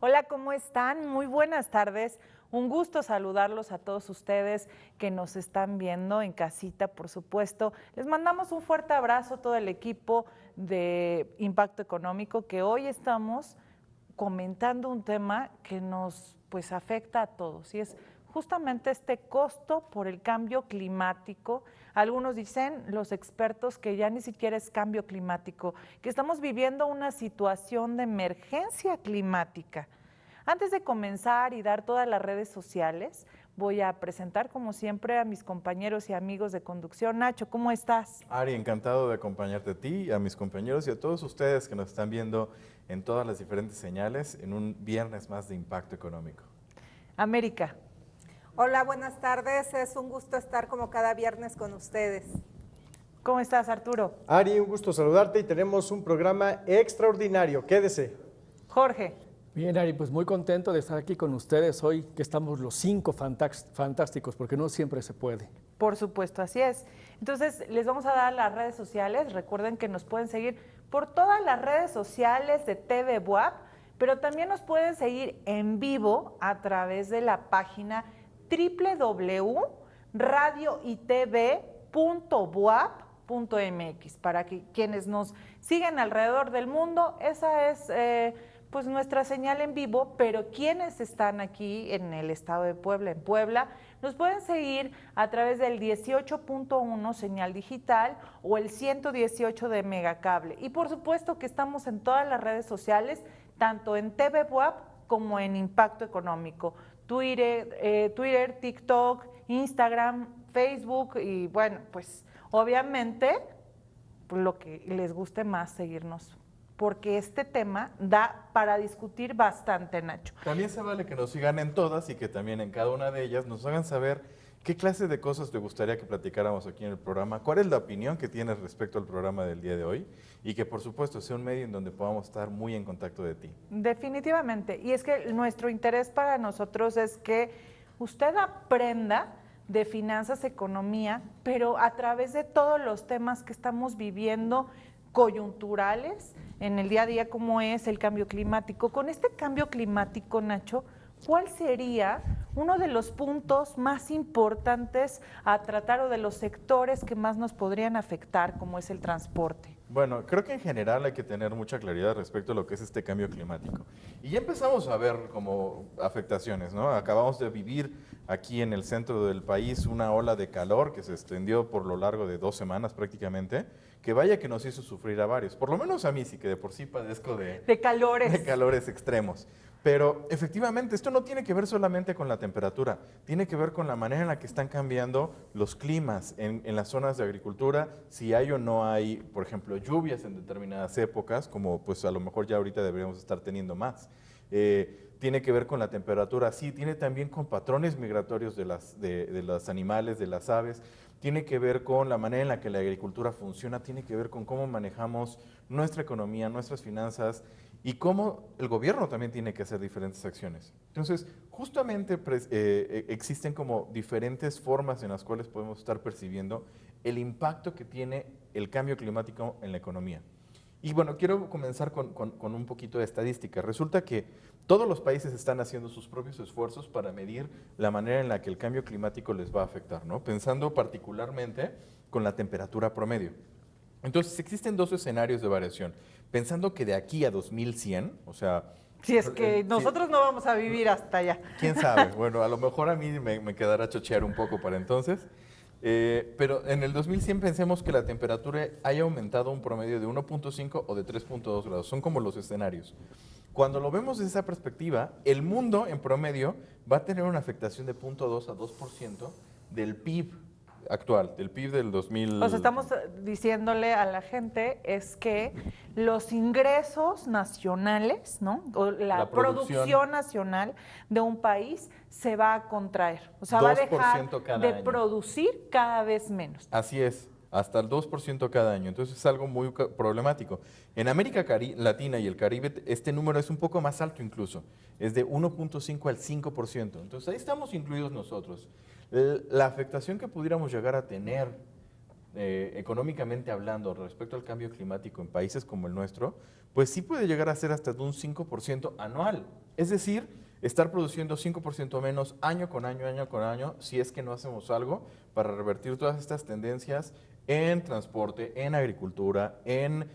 Hola, ¿cómo están? Muy buenas tardes. Un gusto saludarlos a todos ustedes que nos están viendo en casita, por supuesto. Les mandamos un fuerte abrazo a todo el equipo de Impacto Económico, que hoy estamos comentando un tema que nos afecta a todos, y es justamente este costo por el cambio climático. Algunos dicen, los expertos, que ya ni siquiera es cambio climático, que estamos viviendo una situación de emergencia climática. Antes de comenzar y dar todas las redes sociales, voy a presentar, como siempre, a mis compañeros y amigos de conducción. Nacho, ¿cómo estás? Ari, encantado de acompañarte a ti, a mis compañeros y a todos ustedes que nos están viendo en todas las diferentes señales en un viernes más de Impacto Económico. América. Hola, buenas tardes. Es un gusto estar como cada viernes con ustedes. ¿Cómo estás, Arturo? Ari, un gusto saludarte y tenemos un programa extraordinario. Quédese. Jorge. Bien, Ari, pues muy contento de estar aquí con ustedes hoy, que estamos los 5 fantásticos, porque no siempre se puede. Por supuesto, así es. Entonces, les vamos a dar las redes sociales. Recuerden que nos pueden seguir por todas las redes sociales de TV Buap, pero también nos pueden seguir en vivo a través de la página www.radioitv.buap.mx. Para que quienes nos siguen alrededor del mundo, esa es pues nuestra señal en vivo, pero quienes están aquí en el estado de Puebla, en Puebla, nos pueden seguir a través del 18.1 señal digital o el 118 de Megacable. Y por supuesto que estamos en todas las redes sociales, tanto en TV Buap como en Impacto Económico. Twitter, TikTok, Instagram, Facebook y bueno, pues obviamente lo que les guste más seguirnos, porque este tema da para discutir bastante, Nacho. También se vale que nos sigan en todas y que también en cada una de ellas nos hagan saber qué clase de cosas te gustaría que platicáramos aquí en el programa, cuál es la opinión que tienes respecto al programa del día de hoy y que por supuesto sea un medio en donde podamos estar muy en contacto de ti. Definitivamente, y es que nuestro interés para nosotros es que usted aprenda de finanzas, economía, pero a través de todos los temas que estamos viviendo coyunturales en el día a día, como es el cambio climático. Con este cambio climático, Nacho, ¿cuál sería uno de los puntos más importantes a tratar o de los sectores que más nos podrían afectar, como es el transporte? Bueno, creo que en general hay que tener mucha claridad respecto a lo que es este cambio climático. Y ya empezamos a ver como afectaciones, ¿no? Acabamos de vivir aquí en el centro del país una ola de calor que se extendió por lo largo de 2 semanas prácticamente, que vaya que nos hizo sufrir a varios. Por lo menos a mí sí, que de por sí padezco de calores extremos. Pero efectivamente, esto no tiene que ver solamente con la temperatura, tiene que ver con la manera en la que están cambiando los climas en las zonas de agricultura, si hay o no hay, por ejemplo, lluvias en determinadas épocas, como pues a lo mejor ya ahorita deberíamos estar teniendo más. Tiene que ver con la temperatura, sí, tiene también con patrones migratorios de los animales, de las aves, tiene que ver con la manera en la que la agricultura funciona, tiene que ver con cómo manejamos nuestra economía, nuestras finanzas, y cómo el gobierno también tiene que hacer diferentes acciones. Entonces, justamente existen como diferentes formas en las cuales podemos estar percibiendo el impacto que tiene el cambio climático en la economía. Y bueno, quiero comenzar con un poquito de estadística. Resulta que todos los países están haciendo sus propios esfuerzos para medir la manera en la que el cambio climático les va a afectar, ¿no? Pensando particularmente con la temperatura promedio. Entonces, existen 2 escenarios de variación. Pensando que de aquí a 2100, o sea... Si es que nosotros no vamos a vivir hasta allá. ¿Quién sabe? Bueno, a lo mejor a mí me quedará chochear un poco para entonces. Pero en el 2100 pensemos que la temperatura haya aumentado un promedio de 1.5 o de 3.2 grados. Son como los escenarios. Cuando lo vemos desde esa perspectiva, el mundo en promedio va a tener una afectación de 0.2 a 2% del PIB actual, del PIB del 2000. O sea, estamos diciéndole a la gente es que los ingresos nacionales, ¿no? O la producción nacional de un país se va a contraer. O sea, va a dejar de producir cada vez menos. Así es, hasta el 2% cada año. Entonces es algo muy problemático. En América Latina y el Caribe este número es un poco más alto incluso. Es de 1.5 al 5%. Entonces ahí estamos incluidos nosotros. La afectación que pudiéramos llegar a tener económicamente hablando respecto al cambio climático en países como el nuestro, pues sí puede llegar a ser hasta de un 5% anual. Es decir, estar produciendo 5% menos año con año, si es que no hacemos algo para revertir todas estas tendencias en transporte, en agricultura, en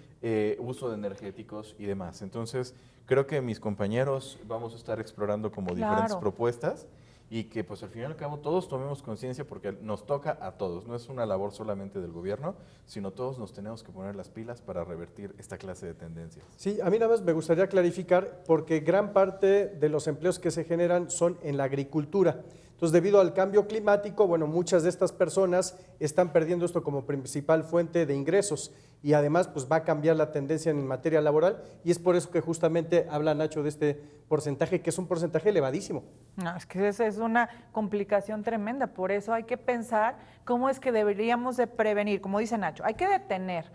uso de energéticos y demás. Entonces, creo que mis compañeros vamos a estar explorando como diferentes Claro. propuestas y que pues al fin y al cabo todos tomemos conciencia porque nos toca a todos, no es una labor solamente del gobierno, sino todos nos tenemos que poner las pilas para revertir esta clase de tendencias. Sí, a mí nada más me gustaría clarificar porque gran parte de los empleos que se generan son en la agricultura. Entonces, debido al cambio climático, bueno, muchas de estas personas están perdiendo esto como principal fuente de ingresos y además pues va a cambiar la tendencia en materia laboral y es por eso que justamente habla Nacho de este porcentaje, que es un porcentaje elevadísimo. No, es que esa es una complicación tremenda, por eso hay que pensar cómo es que deberíamos de prevenir, como dice Nacho, hay que detener.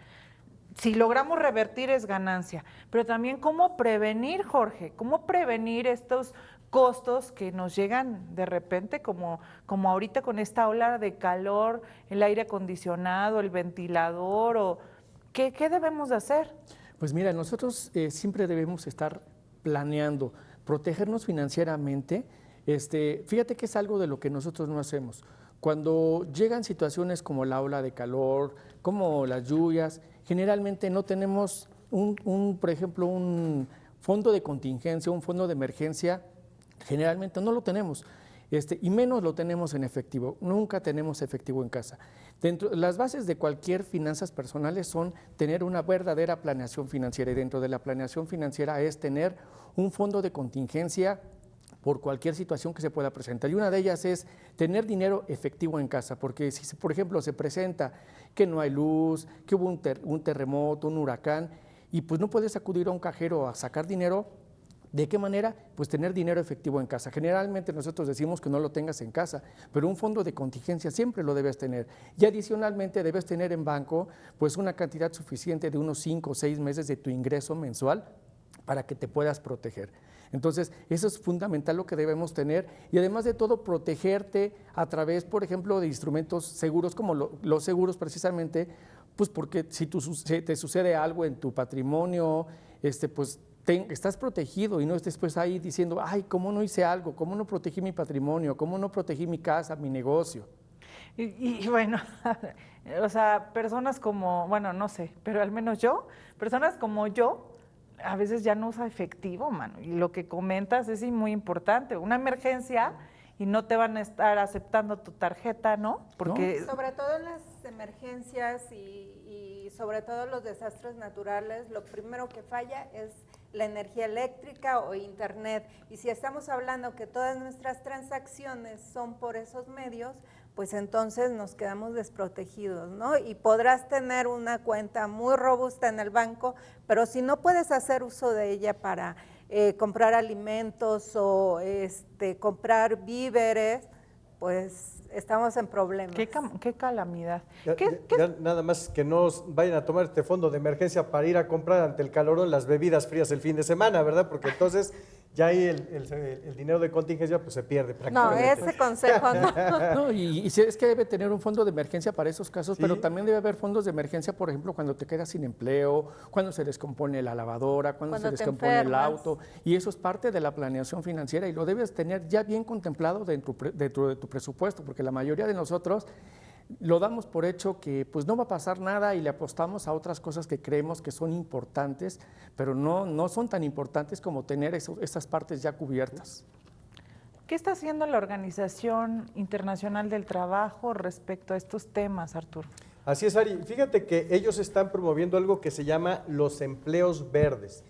Si logramos revertir es ganancia, pero también cómo prevenir, Jorge, cómo prevenir estos costos que nos llegan de repente, como ahorita con esta ola de calor, el aire acondicionado, el ventilador, o ¿qué debemos de hacer? Pues mira, nosotros siempre debemos estar planeando, protegernos financieramente. Fíjate que es algo de lo que nosotros no hacemos. Cuando llegan situaciones como la ola de calor, como las lluvias, generalmente no tenemos por ejemplo, un fondo de contingencia, un fondo de emergencia. Generalmente no lo tenemos, y menos lo tenemos en efectivo, nunca tenemos efectivo en casa. Las bases de cualquier finanzas personales son tener una verdadera planeación financiera y dentro de la planeación financiera es tener un fondo de contingencia por cualquier situación que se pueda presentar. Y una de ellas es tener dinero efectivo en casa, porque si, por ejemplo, se presenta que no hay luz, que hubo un terremoto, un huracán, y pues no puedes acudir a un cajero a sacar dinero, ¿de qué manera? Pues tener dinero efectivo en casa. Generalmente nosotros decimos que no lo tengas en casa, pero un fondo de contingencia siempre lo debes tener. Y adicionalmente debes tener en banco pues una cantidad suficiente de unos 5 o 6 meses de tu ingreso mensual para que te puedas proteger. Entonces, eso es fundamental lo que debemos tener y además de todo, protegerte a través, por ejemplo, de instrumentos seguros como los seguros precisamente, pues porque si te sucede algo en tu patrimonio, pues estás protegido y no estés pues ahí diciendo, ay, ¿cómo no hice algo? ¿Cómo no protegí mi patrimonio? ¿Cómo no protegí mi casa, mi negocio? Y bueno, o sea, personas como, bueno, no sé, pero al menos personas como yo, a veces ya no usa efectivo, mano. Y lo que comentas es muy importante. Una emergencia y no te van a estar aceptando tu tarjeta, ¿no? Porque sobre todo en las emergencias y sobre todo los desastres naturales, lo primero que falla es la energía eléctrica o internet. Y si estamos hablando que todas nuestras transacciones son por esos medios, pues entonces nos quedamos desprotegidos, ¿no? Y podrás tener una cuenta muy robusta en el banco, pero si no puedes hacer uso de ella para comprar alimentos o comprar víveres, pues estamos en problemas. qué calamidad. Ya nada más que no vayan a tomar este fondo de emergencia para ir a comprar ante el calorón las bebidas frías el fin de semana, ¿verdad? Porque entonces ya ahí el dinero de contingencia pues se pierde No, prácticamente. ese consejo no. No, y es que debe tener un fondo de emergencia para esos casos, Sí. pero también debe haber fondos de emergencia, por ejemplo, cuando te quedas sin empleo, cuando se descompone la lavadora, cuando se Cuando te descompone el enfermas. auto, y eso es parte de la planeación financiera y lo debes tener ya bien contemplado dentro de tu presupuesto, porque la mayoría de nosotros lo damos por hecho que pues no va a pasar nada y le apostamos a otras cosas que creemos que son importantes, pero no son tan importantes como tener esas partes ya cubiertas. ¿Qué está haciendo la Organización Internacional del Trabajo respecto a estos temas, Arturo? Así es, Ari. Fíjate que ellos están promoviendo algo que se llama los empleos verdes.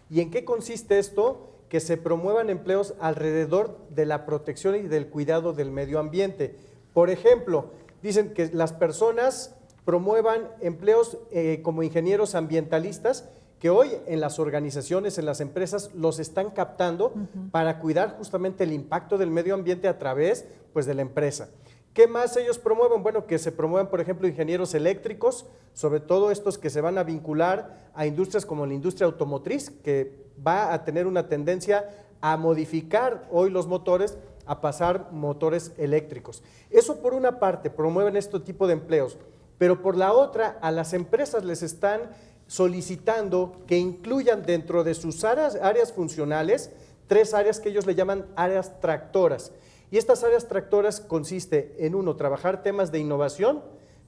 ¿Y en qué consiste esto? Que se promuevan empleos alrededor de la protección y del cuidado del medio ambiente. Por ejemplo, dicen que las personas promuevan empleos como ingenieros ambientalistas que hoy en las organizaciones, en las empresas, los están captando para cuidar justamente el impacto del medio ambiente a través pues, de la empresa. ¿Qué más ellos promueven? Bueno, que se promuevan, por ejemplo, ingenieros eléctricos, sobre todo estos que se van a vincular a industrias como la industria automotriz, que va a tener una tendencia a modificar hoy los motores, a pasar motores eléctricos. Eso por una parte, promueven este tipo de empleos, pero por la otra, a las empresas les están solicitando que incluyan dentro de sus áreas funcionales 3 áreas que ellos le llaman áreas tractoras. Y estas áreas tractoras consiste en uno, trabajar temas de innovación,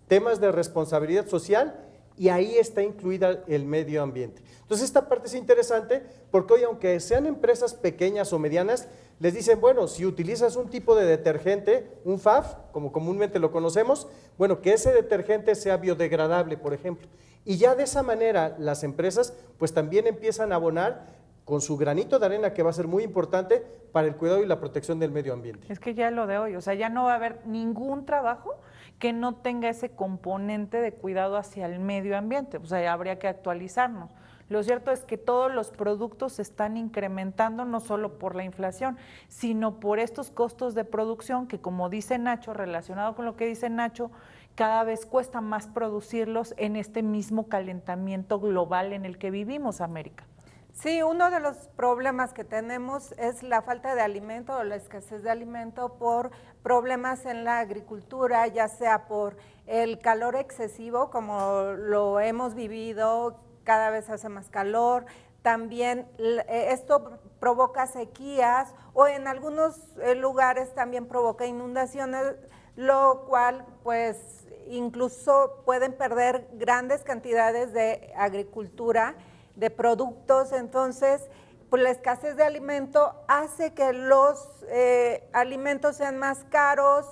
temas de responsabilidad social, y ahí está incluida el medio ambiente. Entonces esta parte es interesante porque hoy, aunque sean empresas pequeñas o medianas, les dicen, bueno, si utilizas un tipo de detergente, un FAF, como comúnmente lo conocemos, bueno, que ese detergente sea biodegradable, por ejemplo. Y ya de esa manera las empresas pues también empiezan a abonar con su granito de arena, que va a ser muy importante para el cuidado y la protección del medio ambiente. Es que ya es lo de hoy, o sea, ya no va a haber ningún trabajo que no tenga ese componente de cuidado hacia el medio ambiente, o sea, ya habría que actualizarnos. Lo cierto es que todos los productos se están incrementando no solo por la inflación, sino por estos costos de producción que, como dice Nacho, relacionado con lo que dice Nacho, cada vez cuesta más producirlos en este mismo calentamiento global en el que vivimos, América. Sí, uno de los problemas que tenemos es la falta de alimento o la escasez de alimento por problemas en la agricultura, ya sea por el calor excesivo, como lo hemos vivido, cada vez hace más calor, también esto provoca sequías o en algunos lugares también provoca inundaciones, lo cual pues incluso pueden perder grandes cantidades de agricultura, de productos. Entonces pues la escasez de alimento hace que los alimentos sean más caros.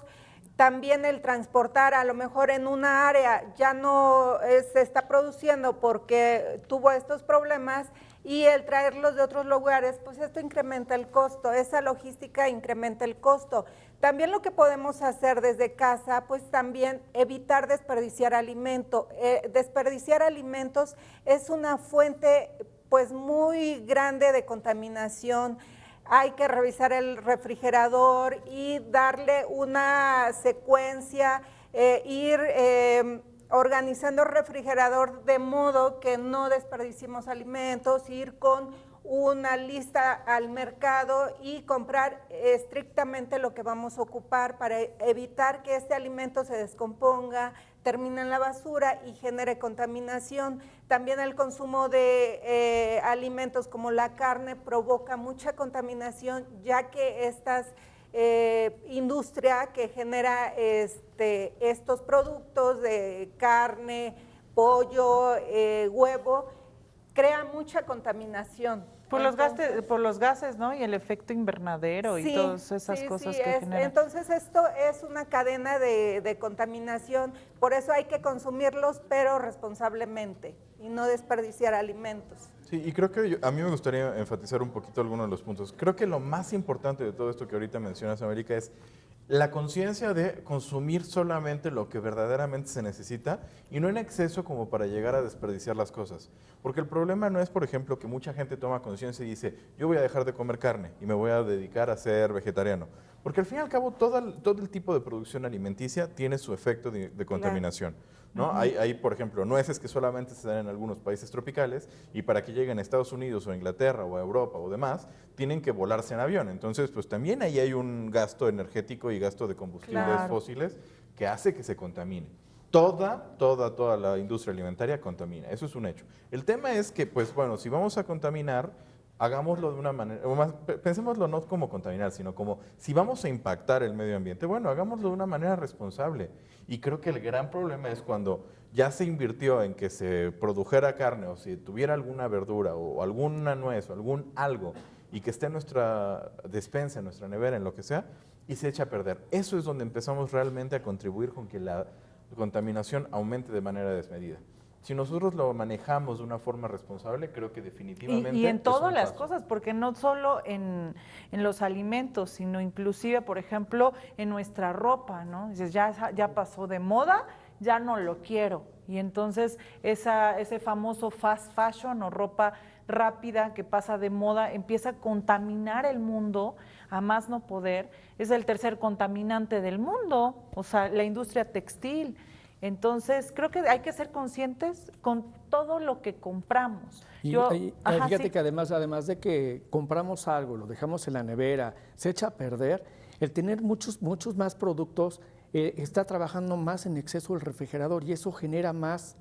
También el transportar, a lo mejor en una área ya no se está produciendo porque tuvo estos problemas, y el traerlos de otros lugares, pues esto incrementa el costo, esa logística incrementa el costo. También lo que podemos hacer desde casa, pues también evitar desperdiciar alimento. Desperdiciar alimentos es una fuente pues muy grande de contaminación. Hay que revisar el refrigerador y darle una secuencia, ir organizando el refrigerador de modo que no desperdiciemos alimentos, ir con una lista al mercado y comprar estrictamente lo que vamos a ocupar para evitar que este alimento se descomponga, termine en la basura y genere contaminación. También el consumo de alimentos como la carne provoca mucha contaminación, ya que estas industria que genera estos productos de carne, pollo, huevo, crea mucha contaminación. Por los gases, ¿no? Y el efecto invernadero, sí, y todas esas cosas que generan. Entonces esto es una cadena de contaminación, por eso hay que consumirlos, pero responsablemente y no desperdiciar alimentos. Sí, y creo que a mí me gustaría enfatizar un poquito algunos de los puntos. Creo que lo más importante de todo esto que ahorita mencionas, América, es la conciencia de consumir solamente lo que verdaderamente se necesita y no en exceso como para llegar a desperdiciar las cosas. Porque el problema no es, por ejemplo, que mucha gente toma conciencia y dice, yo voy a dejar de comer carne y me voy a dedicar a ser vegetariano. Porque al fin y al cabo todo el tipo de producción alimenticia tiene su efecto de contaminación. ¿No? Hay, por ejemplo, nueces que solamente se dan en algunos países tropicales y para que lleguen a Estados Unidos o a Inglaterra o a Europa o demás, tienen que volarse en avión. Entonces, pues también ahí hay un gasto energético y gasto de combustibles fósiles que hace que se contamine. Toda la industria alimentaria contamina, eso es un hecho. El tema es que, pues bueno, si vamos a contaminar, hagámoslo de una manera, o más, pensémoslo no como contaminar, sino como si vamos a impactar el medio ambiente, bueno, hagámoslo de una manera responsable. Y creo que el gran problema es cuando ya se invirtió en que se produjera carne o si tuviera alguna verdura o alguna nuez o algún algo y que esté en nuestra despensa, en nuestra nevera, en lo que sea, y se echa a perder. Eso es donde empezamos realmente a contribuir con que la contaminación aumente de manera desmedida. Si nosotros lo manejamos de una forma responsable, creo que definitivamente y en todas las cosas, porque no solo en los alimentos, sino inclusive, por ejemplo, en nuestra ropa, ¿no? Dices, ya pasó de moda, ya no lo quiero. Y entonces ese famoso fast fashion o ropa rápida que pasa de moda empieza a contaminar el mundo a más no poder. Es el tercer contaminante del mundo, o sea, la industria textil. Entonces, creo que hay que ser conscientes con todo lo que compramos. Fíjate que además de que compramos algo, lo dejamos en la nevera, se echa a perder, el tener muchos más productos está trabajando más en exceso el refrigerador y eso genera más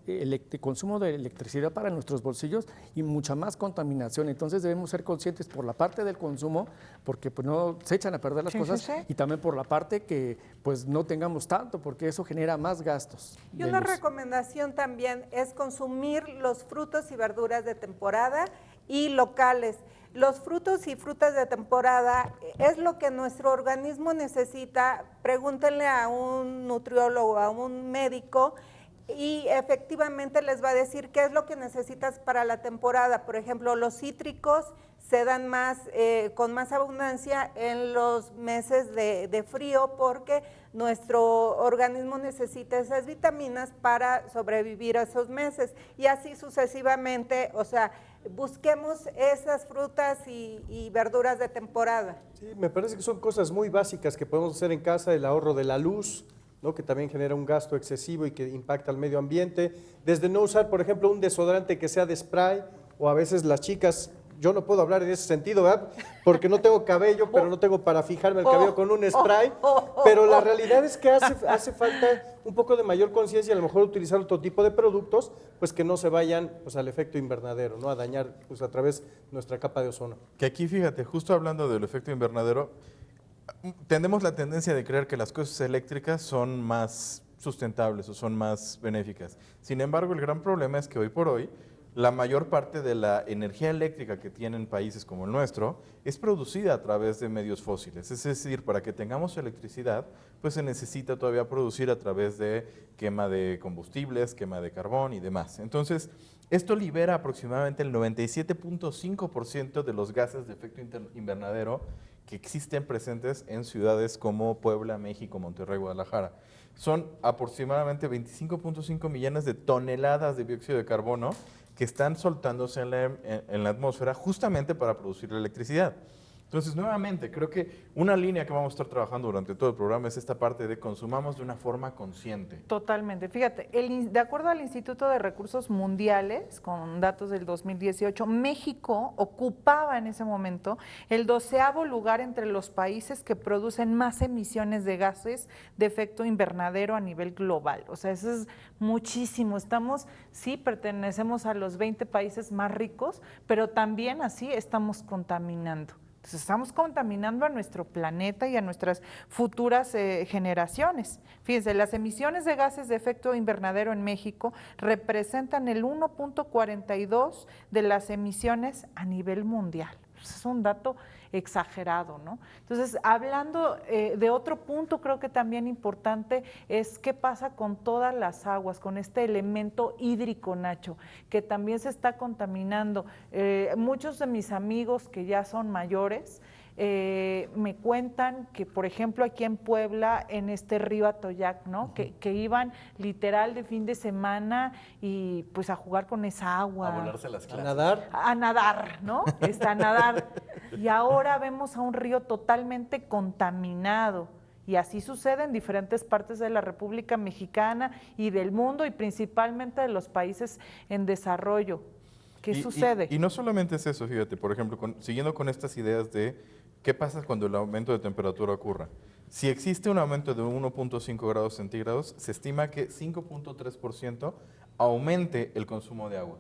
consumo de electricidad para nuestros bolsillos y mucha más contaminación. Entonces debemos ser conscientes por la parte del consumo, porque pues no se echan a perder las cosas, y también por la parte que pues no tengamos tanto, porque eso genera más gastos. Y una recomendación también es consumir los frutos y verduras de temporada y locales. Los frutos y frutas de temporada es lo que nuestro organismo necesita. Pregúntenle a un nutriólogo, a un médico, y efectivamente les va a decir qué es lo que necesitas para la temporada. Por ejemplo, los cítricos se dan más, con más abundancia en los meses de frío, porque nuestro organismo necesita esas vitaminas para sobrevivir a esos meses, y así sucesivamente. O sea, busquemos esas frutas y verduras de temporada. Sí, me parece que son cosas muy básicas que podemos hacer en casa, el ahorro de la luz, ¿no?, que también genera un gasto excesivo y que impacta al medio ambiente, desde no usar, por ejemplo, un desodorante que sea de spray, o a veces las chicas, yo no puedo hablar en ese sentido, ¿verdad?, porque no tengo cabello, pero no tengo para fijarme el cabello con un spray, pero la realidad es que hace falta un poco de mayor conciencia y a lo mejor utilizar otro tipo de productos, pues que no se vayan pues al efecto invernadero, ¿no?, a dañar pues a través de nuestra capa de ozono. Que aquí, fíjate, justo hablando del efecto invernadero, tenemos la tendencia de creer que las cosas eléctricas son más sustentables o son más benéficas. Sin embargo, el gran problema es que hoy por hoy la mayor parte de la energía eléctrica que tienen países como el nuestro es producida a través de medios fósiles. Es decir, para que tengamos electricidad, pues se necesita todavía producir a través de quema de combustibles, quema de carbón y demás. Entonces, esto libera aproximadamente el 97.5% de los gases de efecto invernadero que existen presentes en ciudades como Puebla, México, Monterrey, Guadalajara. Son aproximadamente 25.5 millones de toneladas de dióxido de carbono que están soltándose en la atmósfera justamente para producir la electricidad. Entonces, nuevamente, creo que una línea que vamos a estar trabajando durante todo el programa es esta parte de consumamos de una forma consciente. Totalmente. Fíjate, de acuerdo al Instituto de Recursos Mundiales, con datos del 2018, México ocupaba en ese momento el 12º lugar entre los países que producen más emisiones de gases de efecto invernadero a nivel global. O sea, eso es muchísimo. Sí, pertenecemos a los 20 países más ricos, pero también así estamos contaminando. Entonces, estamos contaminando a nuestro planeta y a nuestras futuras generaciones. Fíjense, las emisiones de gases de efecto invernadero en México representan el 1.42 de las emisiones a nivel mundial. Es un dato exagerado, ¿no? Entonces, hablando de otro punto, creo que también importante es qué pasa con todas las aguas, con este elemento hídrico, Nacho, que también se está contaminando. Muchos de mis amigos que ya son mayores me cuentan que, por ejemplo, aquí en Puebla, en este río Atoyac, ¿no? Que iban literal de fin de semana y pues a jugar con esa agua. A volarse las clases. ¿A nadar? A nadar, ¿no? A nadar. Y ahora vemos a un río totalmente contaminado. Y así sucede en diferentes partes de la República Mexicana y del mundo, y principalmente de los países en desarrollo. ¿Qué sucede? Y no solamente es eso, fíjate, por ejemplo, siguiendo con estas ideas de qué pasa cuando el aumento de temperatura ocurra. Si existe un aumento de 1.5 grados centígrados, se estima que 5.3% aumente el consumo de agua.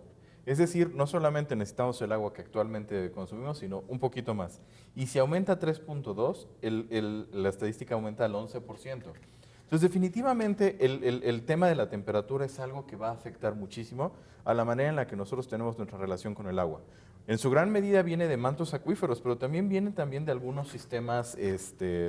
Es decir, no solamente necesitamos el agua que actualmente consumimos, sino un poquito más. Y si aumenta 3.2, la estadística aumenta al 11%. Entonces, definitivamente, el tema de la temperatura es algo que va a afectar muchísimo a la manera en la que nosotros tenemos nuestra relación con el agua. En su gran medida viene de mantos acuíferos, pero también viene de algunos sistemas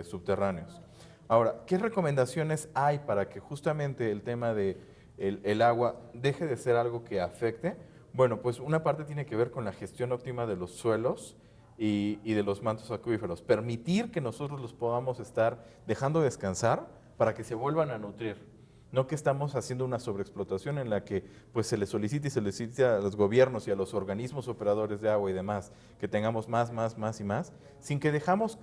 subterráneos. Ahora, ¿qué recomendaciones hay para que justamente el tema de el agua deje de ser algo que afecte? Bueno, pues una parte tiene que ver con la gestión óptima de los suelos y de los mantos acuíferos. Permitir que nosotros los podamos estar dejando descansar para que se vuelvan a nutrir. No que estamos haciendo una sobreexplotación en la que pues, se le solicita y se le solicita a los gobiernos y a los organismos operadores de agua y demás que tengamos más y más, sin que dejemos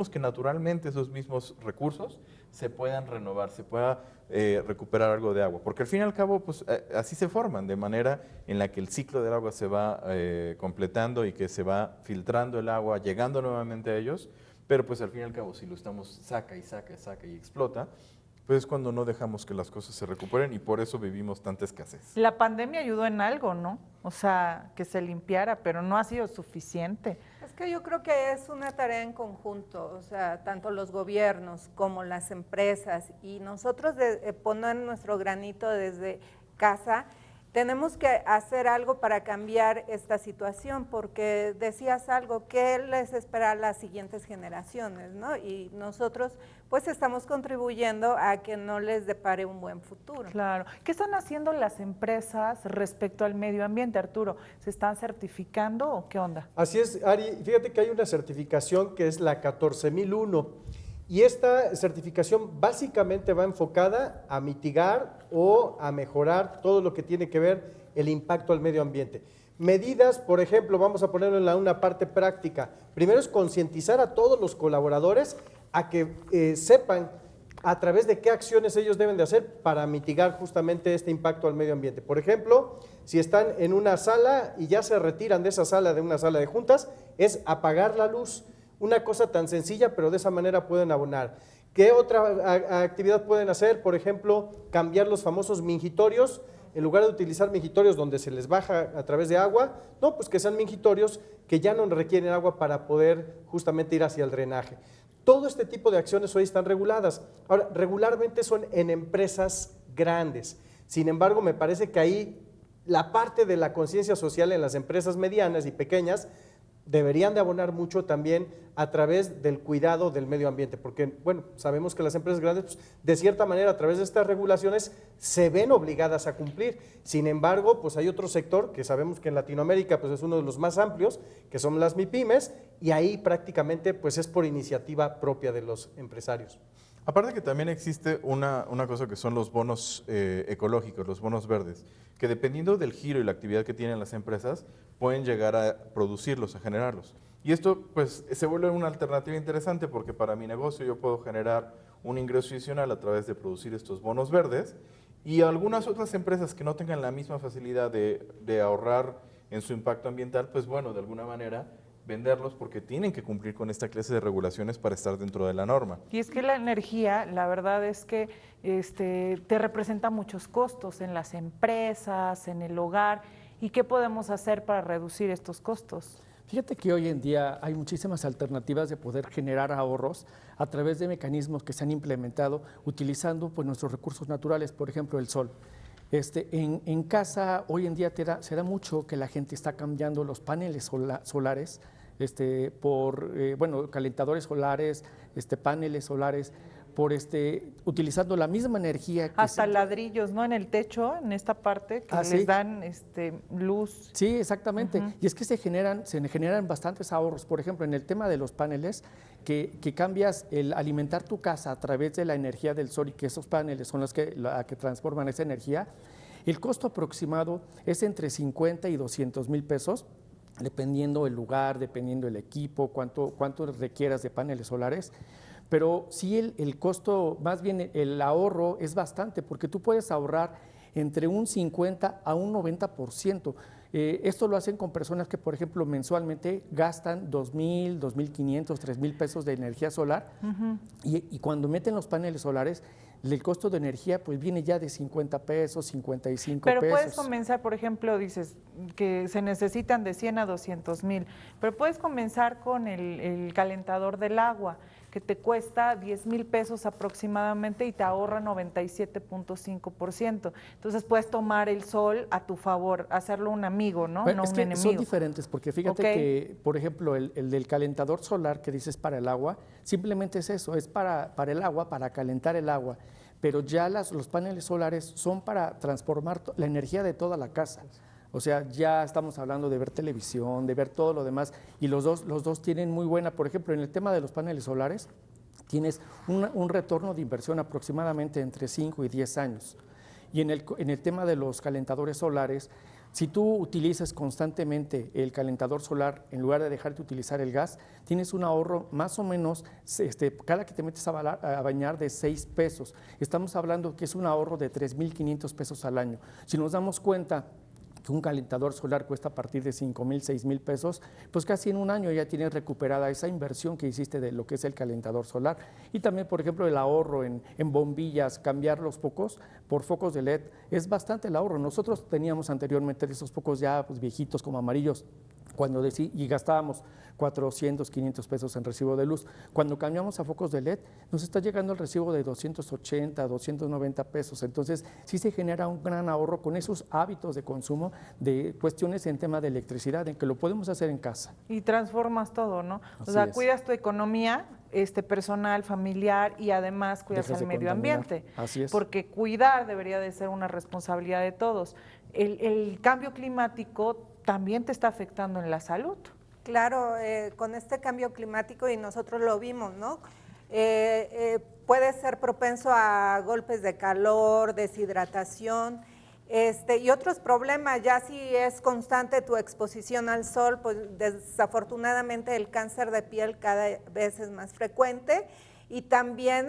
que naturalmente esos mismos recursos se puedan renovar, se pueda recuperar algo de agua. Porque al fin y al cabo, pues, así se forman, de manera en la que el ciclo del agua se va completando y que se va filtrando el agua, llegando nuevamente a ellos, pero pues al fin y al cabo, si lo estamos saca y explota, pues es cuando no dejamos que las cosas se recuperen y por eso vivimos tanta escasez. La pandemia ayudó en algo, ¿no? O sea, que se limpiara, pero no ha sido suficiente. Es que yo creo que es una tarea en conjunto, o sea, tanto los gobiernos como las empresas y nosotros poner nuestro granito desde casa. Tenemos que hacer algo para cambiar esta situación, porque decías algo, ¿qué les espera a las siguientes generaciones, ¿no? Y nosotros pues estamos contribuyendo a que no les depare un buen futuro. Claro. ¿Qué están haciendo las empresas respecto al medio ambiente, Arturo? ¿Se están certificando o qué onda? Así es, Ari, fíjate que hay una certificación que es la 14001 y esta certificación básicamente va enfocada a mitigar o a mejorar todo lo que tiene que ver el impacto al medio ambiente. Medidas, por ejemplo, vamos a ponerlo en una parte práctica. Primero es concientizar a todos los colaboradores a que sepan a través de qué acciones ellos deben de hacer para mitigar justamente este impacto al medio ambiente. Por ejemplo, si están en una sala y ya se retiran de esa sala, de una sala de juntas, es apagar la luz. Una cosa tan sencilla, pero de esa manera pueden abonar. ¿Qué otra actividad pueden hacer? Por ejemplo, cambiar los famosos mingitorios. En lugar de utilizar mingitorios donde se les baja a través de agua, no, pues que sean mingitorios que ya no requieren agua para poder justamente ir hacia el drenaje. Todo este tipo de acciones hoy están reguladas. Ahora, regularmente son en empresas grandes. Sin embargo, me parece que ahí la parte de la conciencia social en las empresas medianas y pequeñas deberían de abonar mucho también a través del cuidado del medio ambiente, porque, bueno, sabemos que las empresas grandes, pues, de cierta manera, a través de estas regulaciones, se ven obligadas a cumplir. Sin embargo, pues hay otro sector que sabemos que en Latinoamérica pues, es uno de los más amplios, que son las MIPYMES, y ahí prácticamente pues, es por iniciativa propia de los empresarios. Aparte que también existe una cosa que son los bonos ecológicos, los bonos verdes, que dependiendo del giro y la actividad que tienen las empresas, pueden llegar a producirlos, a generarlos. Y esto pues se vuelve una alternativa interesante porque para mi negocio yo puedo generar un ingreso adicional a través de producir estos bonos verdes y algunas otras empresas que no tengan la misma facilidad de ahorrar en su impacto ambiental, pues bueno, de alguna manera venderlos porque tienen que cumplir con esta clase de regulaciones para estar dentro de la norma. Y es que la energía, la verdad es que te representa muchos costos en las empresas, en el hogar. ¿Y qué podemos hacer para reducir estos costos? Fíjate que hoy en día hay muchísimas alternativas de poder generar ahorros a través de mecanismos que se han implementado utilizando pues, nuestros recursos naturales, por ejemplo, el sol. En casa hoy en día se da mucho que la gente está cambiando los paneles solares por calentadores solares, paneles solares, por utilizando la misma energía. Hasta ladrillos, ¿no? En el techo, en esta parte, que les dan luz. Sí, exactamente. Y es que se generan bastantes ahorros. Por ejemplo, en el tema de los paneles, que cambias el alimentar tu casa a través de la energía del sol y que esos paneles son los que transforman esa energía, el costo aproximado es entre 50 y 200 mil pesos, dependiendo el lugar, dependiendo el equipo, cuánto requieras de paneles solares. Pero sí el costo, más bien el ahorro es bastante, porque tú puedes ahorrar entre un 50 a un 90%. Esto lo hacen con personas que, por ejemplo, mensualmente gastan 2,000, 2,500, 3,000 pesos de energía solar y cuando meten los paneles solares, el costo de energía pues viene ya de 50 pesos, 55 pesos. Pero puedes comenzar, por ejemplo, dices que se necesitan de 100 a 200 mil, pero puedes comenzar con el calentador del agua, que te cuesta 10 mil pesos aproximadamente y te ahorra 97.5%. Entonces puedes tomar el sol a tu favor, hacerlo un amigo, ¿no? Bueno, no es un que enemigo. son diferentes, porque fíjate que, por ejemplo, el del calentador solar que dices para el agua, simplemente es eso, es para el agua, para calentar el agua. Pero ya los paneles solares son para transformar la energía de toda la casa. O sea, ya estamos hablando de ver televisión, de ver todo lo demás, y los dos tienen muy buena, por ejemplo, en el tema de los paneles solares, tienes un retorno de inversión aproximadamente entre 5 y 10 años. Y en el tema de los calentadores solares, si tú utilizas constantemente el calentador solar en lugar de dejar de utilizar el gas, tienes un ahorro más o menos, cada que te metes a bañar, de 6 pesos. Estamos hablando que es un ahorro de 3,500 pesos al año. Si nos damos cuenta que un calentador solar cuesta a partir de 5,000, 6,000 pesos, pues casi en un año ya tienes recuperada esa inversión que hiciste de lo que es el calentador solar. Y también, por ejemplo, el ahorro en bombillas, cambiar los focos por focos de LED, es bastante el ahorro. Nosotros teníamos anteriormente esos focos ya pues, viejitos como amarillos, y gastábamos 400, 500 pesos en recibo de luz. Cuando cambiamos a focos de LED, nos está llegando el recibo de 280, 290 pesos. Entonces, sí se genera un gran ahorro con esos hábitos de consumo de cuestiones en tema de electricidad, en que lo podemos hacer en casa. Y transformas todo, ¿no? Así o sea, es. cuidas tu economía personal, familiar y además cuidas Dejas el de medio contaminar. ambiente. Así es. Porque cuidar debería de ser una responsabilidad de todos. El cambio climático también te está afectando en la salud. Claro, con este cambio climático, y nosotros lo vimos, ¿no? Puede ser propenso a golpes de calor, deshidratación, y otros problemas. Ya si es constante tu exposición al sol, pues desafortunadamente el cáncer de piel cada vez es más frecuente. Y también,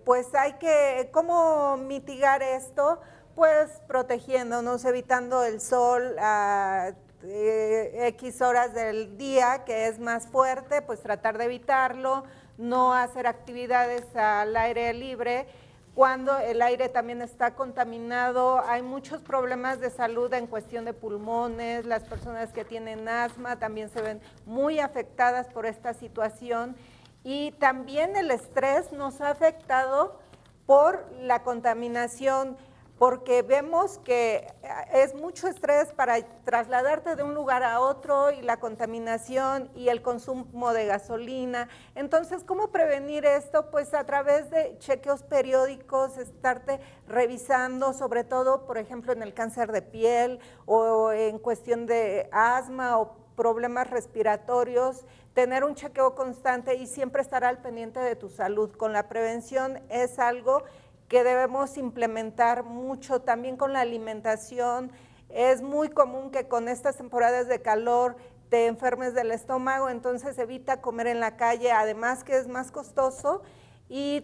pues hay que, ¿cómo mitigar esto? Pues protegiéndonos, evitando el sol a X horas del día, que es más fuerte, pues tratar de evitarlo, no hacer actividades al aire libre. Cuando el aire también está contaminado, hay muchos problemas de salud en cuestión de pulmones, las personas que tienen asma también se ven muy afectadas por esta situación, y también el estrés nos ha afectado por la contaminación, porque vemos que es mucho estrés para trasladarte de un lugar a otro, y la contaminación y el consumo de gasolina. Entonces, ¿cómo prevenir esto? Pues a través de chequeos periódicos, estarte revisando, sobre todo, por ejemplo, en el cáncer de piel o en cuestión de asma o problemas respiratorios, tener un chequeo constante y siempre estar al pendiente de tu salud. Con la prevención es algo que debemos implementar mucho, también con la alimentación. Es muy común que con estas temporadas de calor te enfermes del estómago, entonces evita comer en la calle, además que es más costoso, y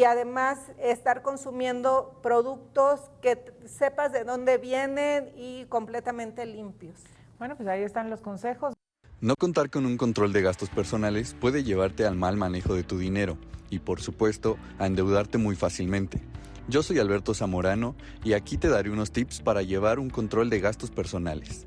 además estar consumiendo productos que sepas de dónde vienen y completamente limpios. Bueno, pues ahí están los consejos. No contar con un control de gastos personales puede llevarte al mal manejo de tu dinero y, por supuesto, a endeudarte muy fácilmente. Yo soy Alberto Zamorano y aquí te daré unos tips para llevar un control de gastos personales.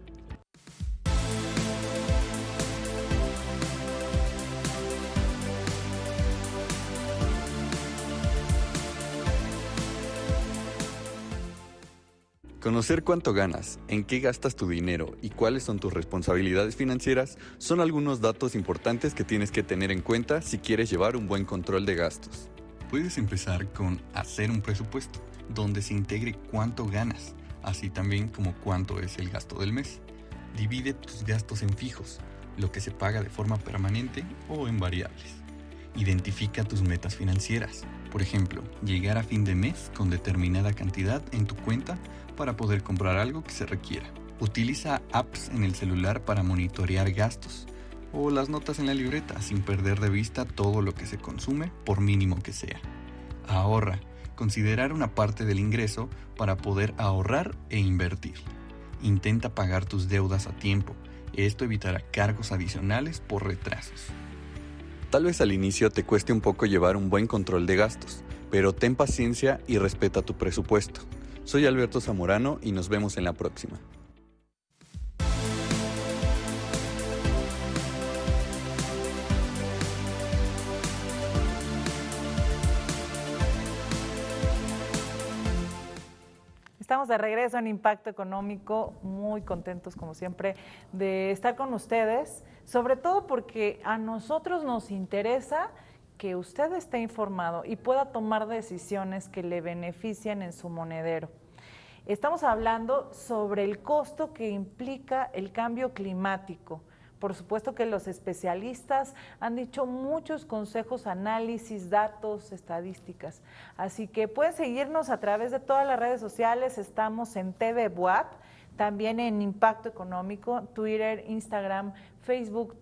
Conocer cuánto ganas, en qué gastas tu dinero y cuáles son tus responsabilidades financieras son algunos datos importantes que tienes que tener en cuenta si quieres llevar un buen control de gastos. Puedes empezar con hacer un presupuesto, donde se integre cuánto ganas, así también como cuánto es el gasto del mes. Divide tus gastos en fijos, lo que se paga de forma permanente o en variables. Identifica tus metas financieras, por ejemplo, llegar a fin de mes con determinada cantidad en tu cuenta para poder comprar algo que se requiera. Utiliza apps en el celular para monitorear gastos o las notas en la libreta sin perder de vista todo lo que se consume, por mínimo que sea. Ahorra. Considerar una parte del ingreso para poder ahorrar e invertir. Intenta pagar tus deudas a tiempo. Esto evitará cargos adicionales por retrasos. Tal vez al inicio te cueste un poco llevar un buen control de gastos, pero ten paciencia y respeta tu presupuesto. Soy Alberto Zamorano y nos vemos en la próxima. Estamos de regreso en Impacto Económico, muy contentos como siempre de estar con ustedes, sobre todo porque a nosotros nos interesa que usted esté informado y pueda tomar decisiones que le beneficien en su monedero. Estamos hablando sobre el costo que implica el cambio climático. Por supuesto que los especialistas han dicho muchos consejos, análisis, datos, estadísticas. Así que pueden seguirnos a través de todas las redes sociales. Estamos en TV Buap, también en Impacto Económico, Twitter, Instagram, Facebook,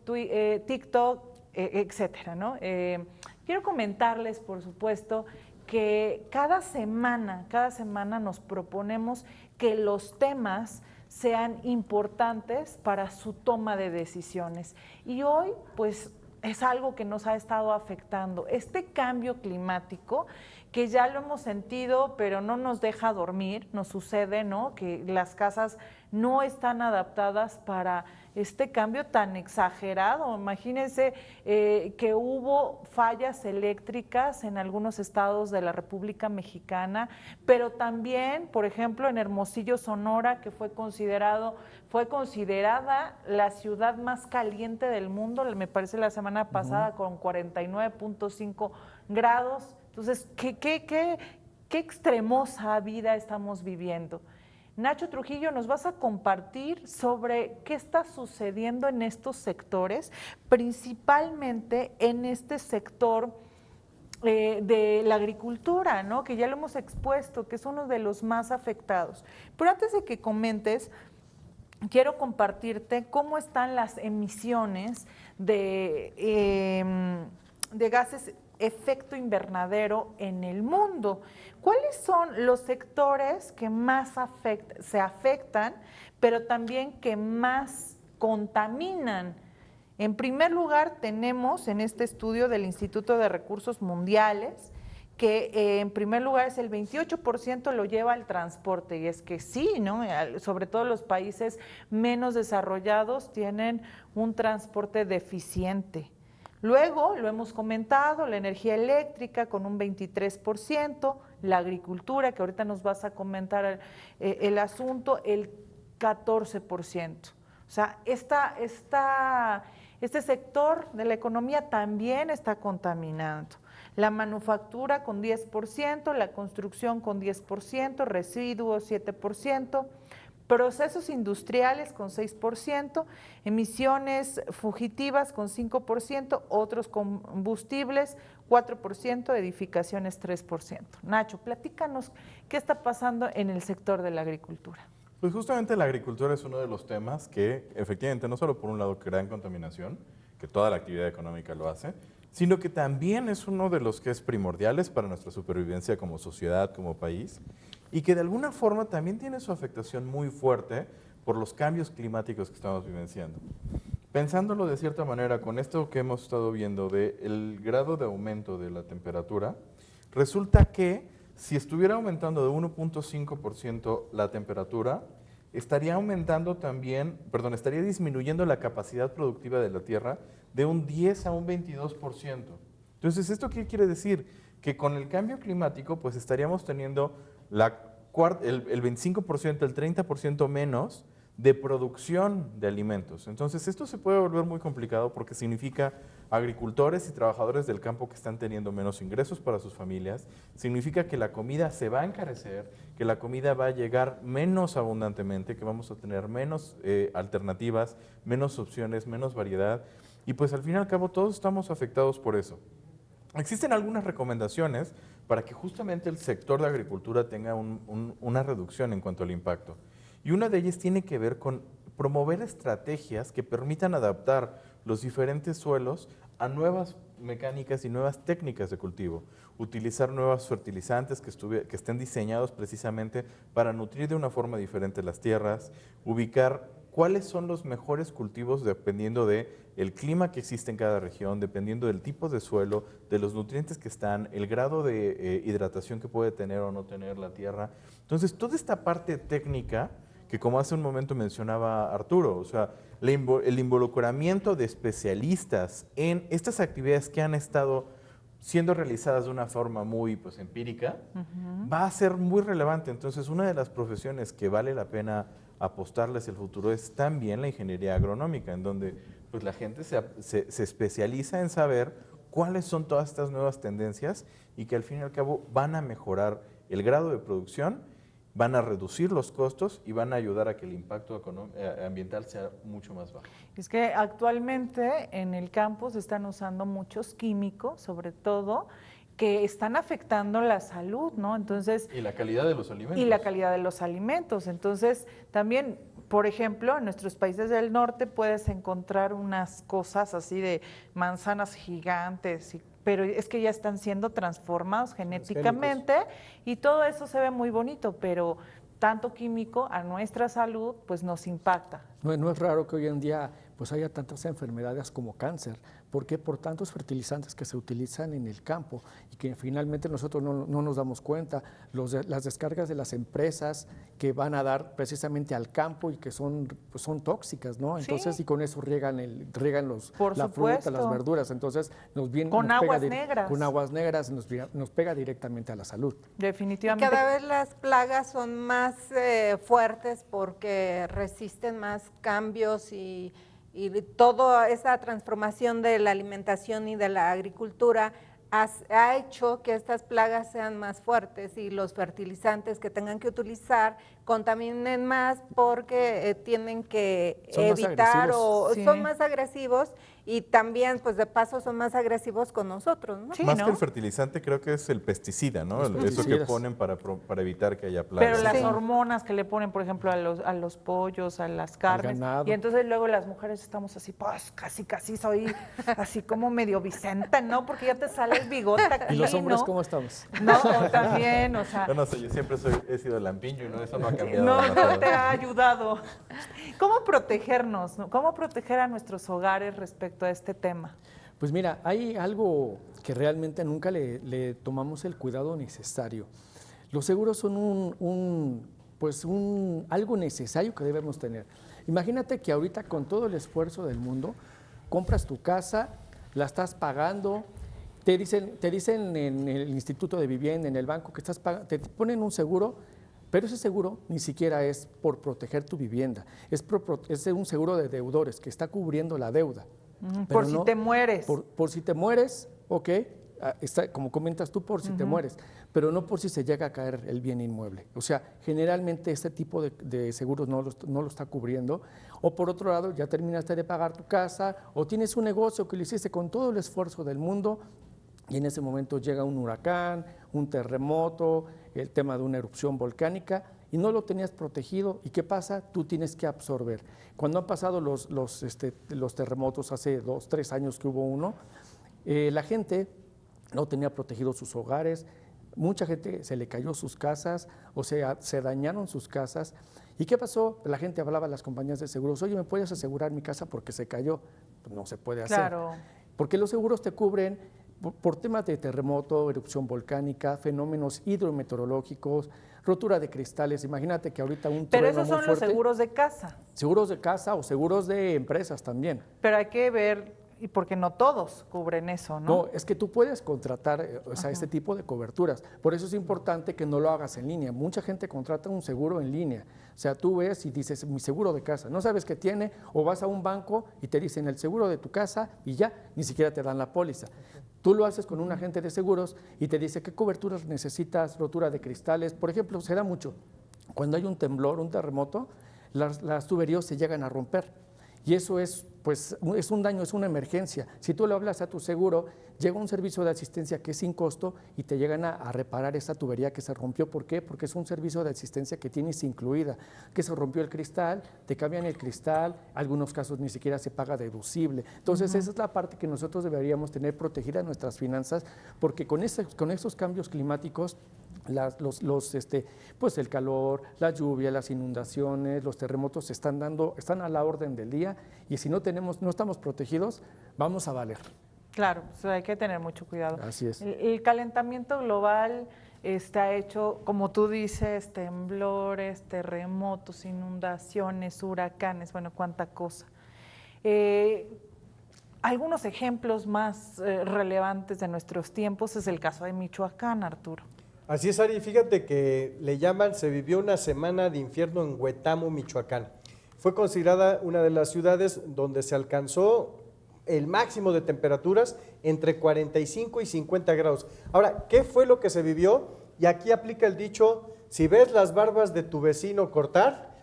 TikTok, etcétera, ¿no? Quiero comentarles, por supuesto, que cada semana nos proponemos que los temas sean importantes para su toma de decisiones. Y hoy, pues, es algo que nos ha estado afectando. Este cambio climático, que ya lo hemos sentido, pero no nos deja dormir, nos sucede, ¿no? Que las casas no están adaptadas para este cambio tan exagerado. Imagínense que hubo fallas eléctricas en algunos estados de la República Mexicana, pero también, por ejemplo, en Hermosillo, Sonora, que fue considerada la ciudad más caliente del mundo, me parece la semana pasada, con 49.5 grados. Entonces, ¿qué extremosa vida estamos viviendo? Nacho Trujillo, nos vas a compartir sobre qué está sucediendo en estos sectores, principalmente en este sector de la agricultura, ¿no? Que ya lo hemos expuesto, que es uno de los más afectados. Pero antes de que comentes, quiero compartirte cómo están las emisiones de gases efecto invernadero en el mundo. ¿Cuáles son los sectores que más se afectan, pero también que más contaminan? En primer lugar, tenemos en este estudio del Instituto de Recursos Mundiales que en primer lugar es el 28% lo lleva al transporte, y es que sí, ¿no? Sobre todo los países menos desarrollados tienen un transporte deficiente. Luego, lo hemos comentado, la energía eléctrica con un 23%, la agricultura, que ahorita nos vas a comentar el asunto, el 14%. O sea, este sector de la economía también está contaminando. La manufactura con 10%, la construcción con 10%, residuos 7%, procesos industriales con 6%, emisiones fugitivas con 5%, otros combustibles 4%, edificaciones 3%. Nacho, platícanos qué está pasando en el sector de la agricultura. Pues justamente la agricultura es uno de los temas que efectivamente no solo por un lado crean contaminación, que toda la actividad económica lo hace, sino que también es uno de los que es primordiales para nuestra supervivencia como sociedad, como país, y que de alguna forma también tiene su afectación muy fuerte por los cambios climáticos que estamos vivenciando. Pensándolo de cierta manera, con esto que hemos estado viendo del grado de aumento de la temperatura, resulta que si estuviera aumentando de 1.5% la temperatura, estaría disminuyendo la capacidad productiva de la Tierra de un 10 a un 22%. Entonces, ¿esto qué quiere decir? Que con el cambio climático, pues estaríamos teniendo el 25%, el 30% menos de producción de alimentos. Entonces, esto se puede volver muy complicado porque significa agricultores y trabajadores del campo que están teniendo menos ingresos para sus familias, significa que la comida se va a encarecer, que la comida va a llegar menos abundantemente, que vamos a tener menos alternativas, menos opciones, menos variedad, y pues al fin y al cabo todos estamos afectados por eso. Existen algunas recomendaciones para que justamente el sector de agricultura tenga una reducción en cuanto al impacto. Y una de ellas tiene que ver con promover estrategias que permitan adaptar los diferentes suelos a nuevas mecánicas y nuevas técnicas de cultivo. Utilizar nuevos fertilizantes que estén diseñados precisamente para nutrir de una forma diferente las tierras, ubicar cuáles son los mejores cultivos dependiendo del clima que existe en cada región, dependiendo del tipo de suelo, de los nutrientes que están, el grado de hidratación que puede tener o no tener la tierra. Entonces, toda esta parte técnica, que como hace un momento mencionaba Arturo, o sea, el involucramiento de especialistas en estas actividades que han estado siendo realizadas de una forma muy empírica, va a ser muy relevante. Entonces, una de las profesiones que vale la pena apostarles el futuro es también la ingeniería agronómica, en donde pues, la gente se especializa en saber cuáles son todas estas nuevas tendencias y que al fin y al cabo van a mejorar el grado de producción, van a reducir los costos y van a ayudar a que el impacto ambiental sea mucho más bajo. Es que actualmente en el campo se están usando muchos químicos, sobre todo, que están afectando la salud, ¿no? Entonces, y la calidad de los alimentos. Y la calidad de los alimentos. Entonces, también, por ejemplo, en nuestros países del norte puedes encontrar unas cosas así de manzanas gigantes y pero es que ya están siendo transformados genéticamente y todo eso se ve muy bonito, pero tanto químico a nuestra salud pues nos impacta. No es raro que hoy en día pues haya tantas enfermedades como cáncer. ¿Por qué? Por tantos fertilizantes que se utilizan en el campo y que finalmente nosotros no nos damos cuenta. Las descargas de las empresas que van a dar precisamente al campo y que son tóxicas, ¿no? Entonces, Sí. y con eso riegan Por la fruta, supuesto. las verduras. Entonces, Con nos pega aguas negras. Con aguas negras nos pega directamente a la salud. Y Definitivamente. cada vez las plagas son más fuertes porque resisten más cambios y toda esa transformación de la alimentación y de la agricultura ha hecho que estas plagas sean más fuertes y los fertilizantes que tengan que utilizar contaminen más porque tienen que Son más evitar agresivos. o Sí. son más agresivos y también pues de paso son más agresivos con nosotros, ¿no? Sí, Más ¿no? que el fertilizante, creo que es el pesticida, ¿no? Los Eso que pesticidas. ponen para evitar que haya plagas. Pero las Sí. hormonas que le ponen, por ejemplo, a los pollos, a las carnes, ganado. y entonces luego las mujeres estamos así, pues casi soy así como medio Vicenta, ¿no? Porque ya te sale el bigote aquí, ¿Y los hombres ¿no? cómo estamos? No, también, o sea, Yo no sé, yo siempre he sido lampiño, ¿no? Eso no ha cambiado. no demasiado. te ha ayudado. ¿Cómo protegernos? ¿No? ¿Cómo proteger a nuestros hogares respecto a este tema? Pues mira, hay algo que realmente nunca le tomamos el cuidado necesario. Los seguros son algo necesario que debemos tener. Imagínate que ahorita con todo el esfuerzo del mundo, compras tu casa, la estás pagando, te dicen en el Instituto de Vivienda, en el banco, que estás pagando, te ponen un seguro, pero ese seguro ni siquiera es por proteger tu vivienda, es un seguro de deudores que está cubriendo la deuda. Por Pero si no- te mueres. Por si te mueres, ok, como comentas tú, por si te mueres, pero no por si se llega a caer el bien inmueble. O sea, generalmente este tipo de seguros no lo está cubriendo. O por otro lado, ya terminaste de pagar tu casa o tienes un negocio que lo hiciste con todo el esfuerzo del mundo y en ese momento llega un huracán, un terremoto, el tema de una erupción volcánica y no lo tenías protegido. ¿Y qué pasa? Tú tienes que absorber. Cuando han pasado los terremotos, hace 2, 3 años que hubo uno, la gente no tenía protegidos sus hogares, mucha gente se le cayó sus casas, o sea, se dañaron sus casas. ¿Y qué pasó? La gente hablaba a las compañías de seguros, oye, ¿me puedes asegurar mi casa porque se cayó? Pues no se puede hacer. Claro. Porque los seguros te cubren por temas de terremoto, erupción volcánica, fenómenos hidrometeorológicos, rotura de cristales. Imagínate que ahorita un Pero trueno esos muy son los fuerte, seguros de casa. seguros de casa o seguros de empresas también. Pero hay que ver, y porque no todos cubren eso, ¿no? No, es que tú puedes contratar este tipo de coberturas. Por eso es importante que no lo hagas en línea. Mucha gente contrata un seguro en línea. O sea, tú ves y dices, mi seguro de casa. No sabes qué tiene, o vas a un banco y te dicen el seguro de tu casa y ya, ni siquiera te dan la póliza. Tú lo haces con un agente de seguros y te dice qué coberturas necesitas, rotura de cristales. Por ejemplo, se da mucho. Cuando hay un temblor, un terremoto, las tuberías se llegan a romper. Y eso es un daño, es una emergencia. Si tú le hablas a tu seguro, llega un servicio de asistencia que es sin costo y te llegan a reparar esa tubería que se rompió. ¿Por qué? Porque es un servicio de asistencia que tienes incluida, que se rompió el cristal, te cambian el cristal, algunos casos ni siquiera se paga deducible. Entonces, esa es la parte que nosotros deberíamos tener protegida nuestras finanzas, porque con esos cambios climáticos, pues el calor, la lluvia, las inundaciones, los terremotos están a la orden del día y si no estamos protegidos, vamos a valer. Claro, pues hay que tener mucho cuidado. Así es. El calentamiento global está hecho, como tú dices, temblores, terremotos, inundaciones, huracanes, bueno, cuánta cosa. Algunos ejemplos más relevantes de nuestros tiempos es el caso de Michoacán, Arturo. Así es, Ari, fíjate que se vivió una semana de infierno en Huetamo, Michoacán. Fue considerada una de las ciudades donde se alcanzó el máximo de temperaturas entre 45 y 50 grados. Ahora, ¿qué fue lo que se vivió? Y aquí aplica el dicho, si ves las barbas de tu vecino cortar,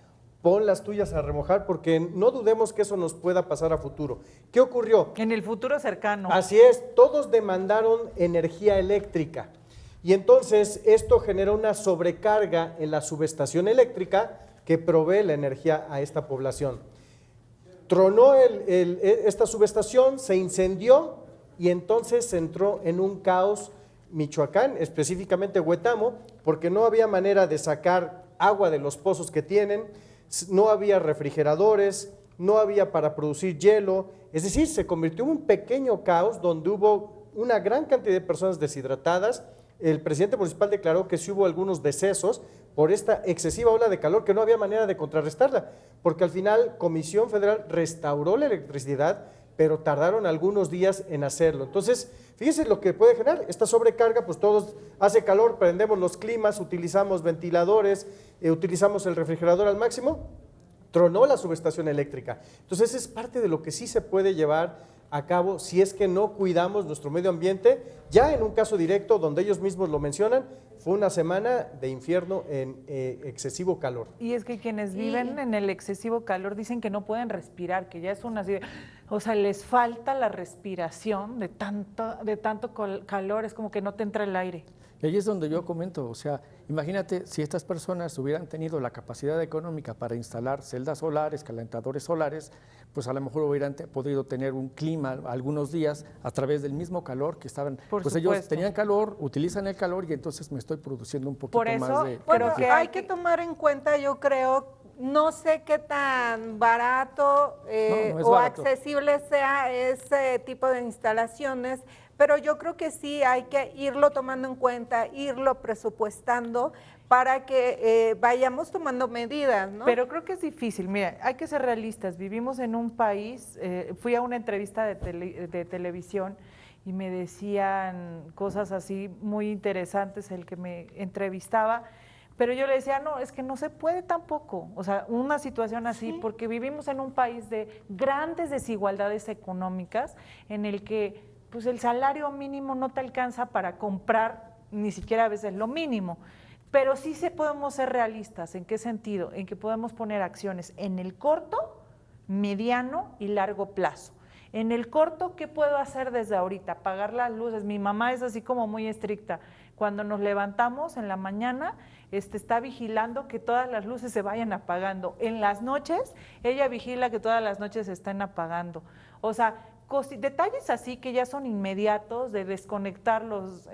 pon las tuyas a remojar, porque no dudemos que eso nos pueda pasar a futuro. ¿Qué ocurrió? En el futuro cercano. Así es, todos demandaron energía eléctrica. Y entonces esto genera una sobrecarga en la subestación eléctrica que provee la energía a esta población. Tronó esta subestación, se incendió y entonces entró en un caos Michoacán, específicamente Huetamo, porque no había manera de sacar agua de los pozos que tienen, no había refrigeradores, no había para producir hielo, es decir, se convirtió en un pequeño caos donde hubo una gran cantidad de personas deshidratadas. El presidente municipal declaró que sí hubo algunos decesos por esta excesiva ola de calor que no había manera de contrarrestarla, porque al final Comisión Federal restauró la electricidad, pero tardaron algunos días en hacerlo. Entonces, fíjense lo que puede generar esta sobrecarga, pues todos hace calor, prendemos los climas, utilizamos ventiladores, utilizamos el refrigerador al máximo, tronó la subestación eléctrica. Entonces, es parte de lo que sí se puede llevar a cabo si es que no cuidamos nuestro medio ambiente. Ya en un caso directo, donde ellos mismos lo mencionan, fue una semana de infierno en excesivo calor. Y es que quienes viven en el excesivo calor dicen que no pueden respirar, que ya es una así, o sea, les falta la respiración de tanto calor, es como que no te entra el aire. Y ahí es donde yo comento, o sea, imagínate si estas personas hubieran tenido la capacidad económica para instalar celdas solares, calentadores solares, pues a lo mejor hubieran podido tener un clima algunos días a través del mismo calor que estaban, pues ellos tenían calor, utilizan el calor y entonces me estoy produciendo un poquito más de… Bueno, que hay que tomar en cuenta, yo creo, no sé qué tan barato no es o barato. accesible sea ese tipo de instalaciones, pero yo creo que sí hay que irlo tomando en cuenta, irlo presupuestando para que vayamos tomando medidas, ¿no? Pero creo que es difícil, mira, hay que ser realistas, vivimos en un país, fui a una entrevista de televisión y me decían cosas así muy interesantes el que me entrevistaba, pero yo le decía, no, es que no se puede tampoco, o sea, una situación así, porque vivimos en un país de grandes desigualdades económicas en el que pues el salario mínimo no te alcanza para comprar ni siquiera a veces lo mínimo, pero sí podemos ser realistas. ¿En qué sentido? En que podemos poner acciones en el corto, mediano y largo plazo. En el corto, ¿qué puedo hacer desde ahorita? Apagar las luces. Mi mamá es así como muy estricta. Cuando nos levantamos en la mañana, está vigilando que todas las luces se vayan apagando. En las noches, ella vigila que todas las noches se estén apagando. O sea, detalles así que ya son inmediatos de desconectar los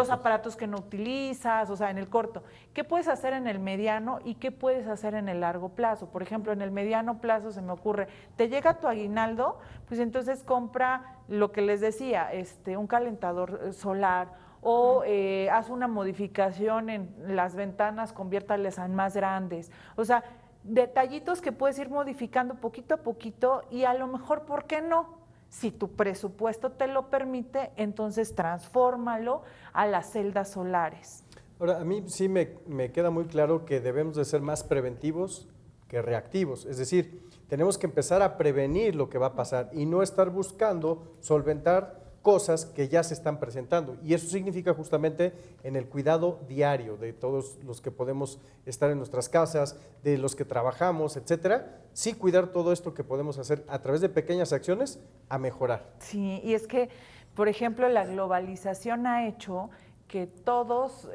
aparatos que no utilizas, o sea, en el corto. ¿Qué puedes hacer en el mediano y qué puedes hacer en el largo plazo? Por ejemplo, en el mediano plazo se me ocurre, te llega tu aguinaldo, pues entonces compra lo que les decía, un calentador solar o haz una modificación en las ventanas, conviértalas en más grandes. O sea, detallitos que puedes ir modificando poquito a poquito y a lo mejor, ¿por qué no? Si tu presupuesto te lo permite, entonces transfórmalo a las celdas solares. Ahora, a mí sí me queda muy claro que debemos de ser más preventivos que reactivos, es decir, tenemos que empezar a prevenir lo que va a pasar y no estar buscando solventar cosas que ya se están presentando, y eso significa justamente en el cuidado diario de todos los que podemos estar en nuestras casas, de los que trabajamos, etcétera, sí cuidar todo esto que podemos hacer a través de pequeñas acciones a mejorar. Sí, y es que, por ejemplo, la globalización ha hecho que todos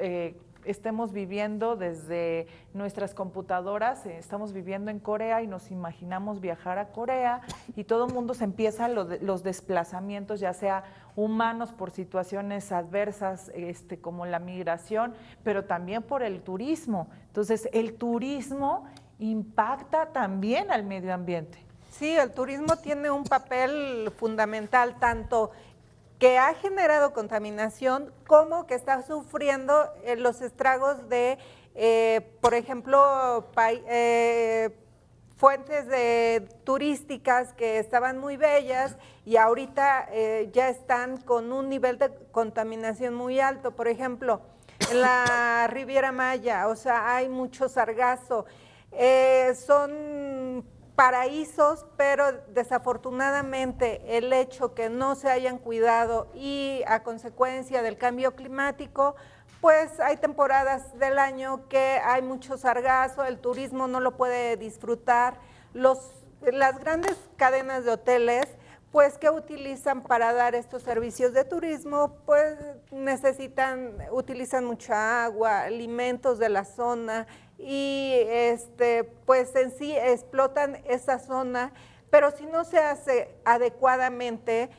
estemos viviendo desde nuestras computadoras, estamos viviendo en Corea y nos imaginamos viajar a Corea y todo el mundo se empieza los desplazamientos, ya sea humanos por situaciones adversas como la migración, pero también por el turismo. Entonces, el turismo impacta también al medio ambiente. Sí, el turismo tiene un papel fundamental, tanto que ha generado contaminación como que está sufriendo los estragos de, por ejemplo, fuentes turísticas que estaban muy bellas y ahorita ya están con un nivel de contaminación muy alto. Por ejemplo, en la Riviera Maya, o sea, hay mucho sargazo, son paraísos, pero desafortunadamente el hecho que no se hayan cuidado y a consecuencia del cambio climático, pues hay temporadas del año que hay mucho sargazo, el turismo no lo puede disfrutar, las grandes cadenas de hoteles, pues que utilizan para dar estos servicios de turismo, pues utilizan mucha agua, alimentos de la zona y pues en sí explotan esa zona, pero si no se hace adecuadamente,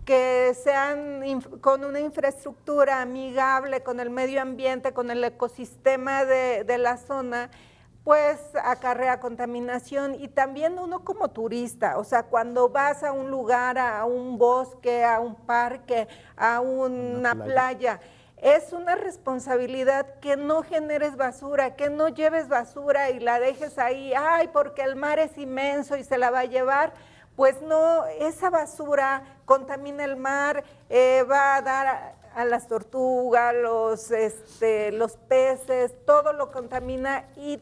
que sean con una infraestructura amigable con el medio ambiente, con el ecosistema de la zona, pues acarrea contaminación. Y también uno como turista, o sea, cuando vas a un lugar, a un bosque, a un parque, a una playa, es una responsabilidad que no generes basura, que no lleves basura y la dejes ahí, ay, porque el mar es inmenso y se la va a llevar. Pues no, esa basura contamina el mar, va a dar a las tortugas, los peces, todo lo contamina y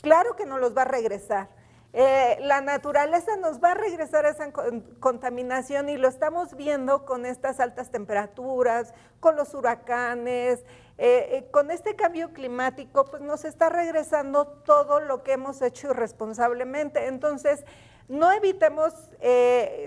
claro que no los va a regresar. La naturaleza nos va a regresar esa contaminación y lo estamos viendo con estas altas temperaturas, con los huracanes, con este cambio climático, pues nos está regresando todo lo que hemos hecho irresponsablemente. Entonces, no evitemos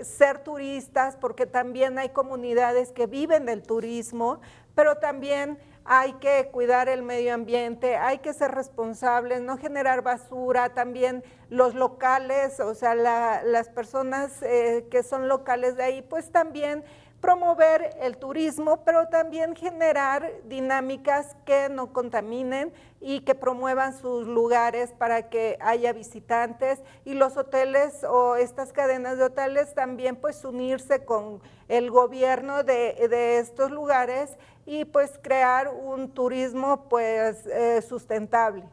ser turistas, porque también hay comunidades que viven del turismo, pero también hay que cuidar el medio ambiente, hay que ser responsables, no generar basura, también los locales, o sea, las personas que son locales de ahí, pues también promover el turismo, pero también generar dinámicas que no contaminen y que promuevan sus lugares para que haya visitantes, y los hoteles o estas cadenas de hoteles también pues unirse con el gobierno de estos lugares y pues crear un turismo pues sustentable.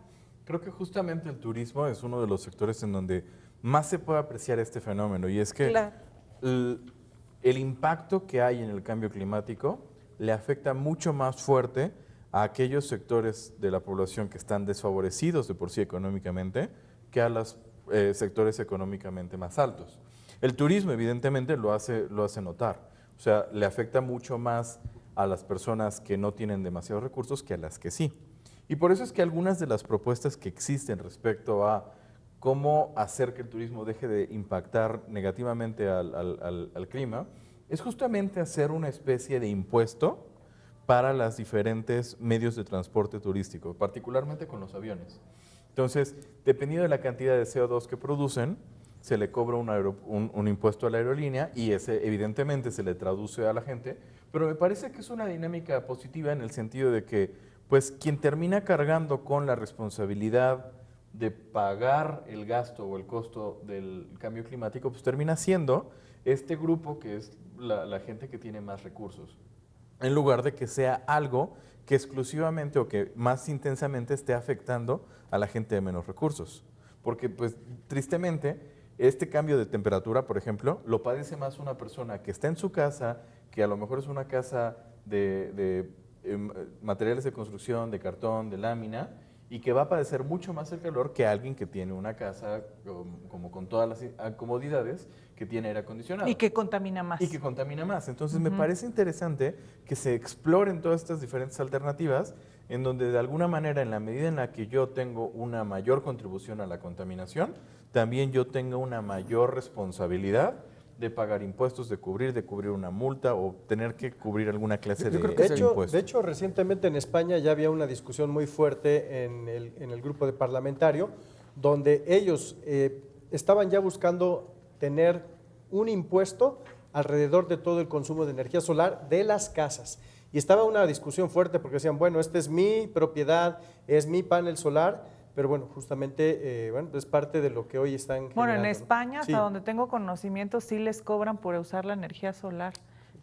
Creo que justamente el turismo es uno de los sectores en donde más se puede apreciar este fenómeno, y es que Claro. el impacto que hay en el cambio climático le afecta mucho más fuerte a aquellos sectores de la población que están desfavorecidos de por sí económicamente que a los sectores económicamente más altos. El turismo evidentemente lo hace notar, o sea, le afecta mucho más a las personas que no tienen demasiados recursos que a las que sí. Y por eso es que algunas de las propuestas que existen respecto a cómo hacer que el turismo deje de impactar negativamente al clima, es justamente hacer una especie de impuesto para los diferentes medios de transporte turístico, particularmente con los aviones. Entonces, dependiendo de la cantidad de CO2 que producen, se le cobra un impuesto a la aerolínea y ese evidentemente se le traduce a la gente, pero me parece que es una dinámica positiva en el sentido de que pues quien termina cargando con la responsabilidad de pagar el gasto o el costo del cambio climático, pues termina siendo este grupo que es la gente que tiene más recursos, en lugar de que sea algo que exclusivamente o que más intensamente esté afectando a la gente de menos recursos. Porque pues tristemente este cambio de temperatura, por ejemplo, lo padece más una persona que está en su casa, que a lo mejor es una casa de materiales de construcción, de cartón, de lámina, y que va a padecer mucho más el calor que alguien que tiene una casa como con todas las comodidades, que tiene aire acondicionado. Y que contamina más. Y que contamina más. Entonces me parece interesante que se exploren todas estas diferentes alternativas en donde de alguna manera, en la medida en la que yo tengo una mayor contribución a la contaminación, también yo tengo una mayor responsabilidad de pagar impuestos, de cubrir una multa o tener que cubrir alguna clase de impuesto. De hecho, recientemente en España ya había una discusión muy fuerte en el grupo de parlamentario, donde ellos estaban ya buscando tener un impuesto alrededor de todo el consumo de energía solar de las casas. Y estaba una discusión fuerte porque decían, bueno, esta es mi propiedad, es mi panel solar, pero bueno, justamente es parte de lo que hoy están generando. Bueno, en España, Sí. hasta donde tengo conocimiento, sí les cobran por usar la energía solar.